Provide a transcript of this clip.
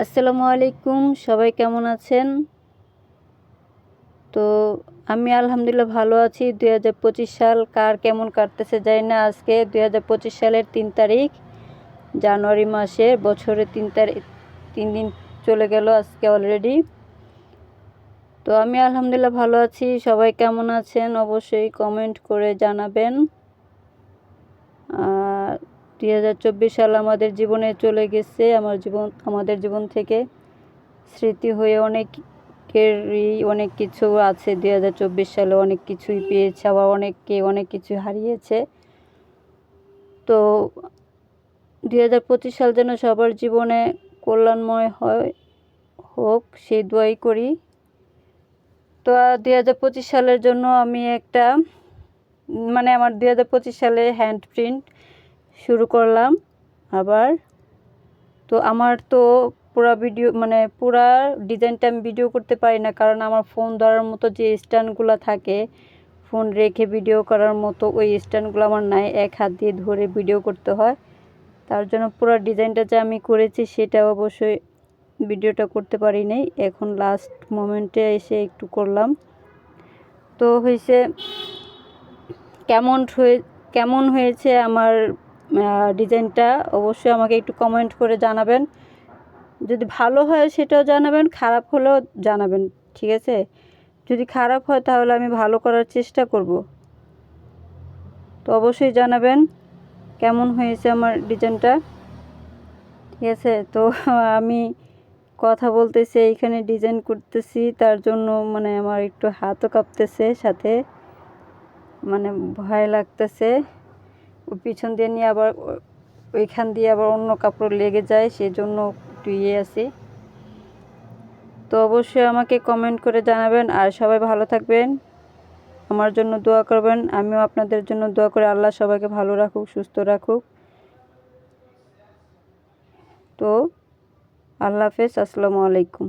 আসসালামু আলাইকুম, সবাই কেমন আছেন? তো আমি আলহামদুলিল্লাহ ভালো আছি। 2025 সাল কার কেমন কাটতেছে জানি না। আজকে 2025 সালের 3 তারিখ জানুয়ারি মাসে, বছরে 3 দিন চলে গেল আজকে অলরেডি। তো আমি আলহামদুলিল্লাহ ভালো আছি। সবাই কেমন আছেন অবশ্যই কমেন্ট করে জানাবেন। 2024 সাল আমাদের জীবনে চলে গেছে। আমাদের জীবন থেকে স্মৃতি হয়ে অনেকেরই অনেক কিছু আছে। 2024 সালে অনেক কিছুই পেয়েছে, আবার অনেকে অনেক কিছু হারিয়েছে। তো 2025 সাল যেন সবার জীবনে কল্যাণময় হোক সেই দোয়াই করি। তো 2025 সালের জন্য আমি আমার 2025 সালে হ্যান্ড প্রিন্ট শুরু করলাম আবার। তো আমার তো পুরা ডিজাইনটা আমি ভিডিও করতে পারি না, কারণ আমার ফোন ধরার মতো যে স্ট্যান্ডগুলো থাকে, ফোন রেখে ভিডিও করার মতো ওই স্ট্যান্ডগুলো আমার নাই। এক হাত দিয়ে ধরে ভিডিও করতে হয়। তার জন্য পুরো ডিজাইনটা যে আমি করেছি সেটা অবশ্যই ভিডিওটা করতে পারি নাই। এখন লাস্ট মোমেন্টে এসে একটু করলাম। তো কেমন হয়েছে আমার ডিজাইনটা অবশ্যই আমাকে একটু কমেন্ট করে জানাবেন। যদি ভালো হয় সেটাও জানাবেন, খারাপ হলেও জানাবেন, ঠিক আছে? যদি খারাপ হয় তাহলে আমি ভালো করার চেষ্টা করব। তো অবশ্যই জানাবেন কেমন হয়েছে আমার ডিজাইনটা, ঠিক আছে? তো আমি কথা বলতেছি, এইখানে ডিজাইন করতেছি, তার জন্য আমার একটু হাতও কাঁপতেছে, সাথে ভয় লাগতেছে। পিছন দিয়ে নিয়ে আবার ওইখান দিয়ে আবার অন্য কাপড় লেগে যায়, সেজন্য একটু আছি। তো অবশ্যই আমাকে কমেন্ট করে জানাবেন, আর সবাই ভালো থাকবেন, আমার জন্য দোয়া করবেন। আমিও আপনাদের জন্য দোয়া করে আল্লাহ সবাইকে ভালো রাখুক, সুস্থ রাখুক। তো আল্লাহ হাফেজ, আসসালামু আলাইকুম।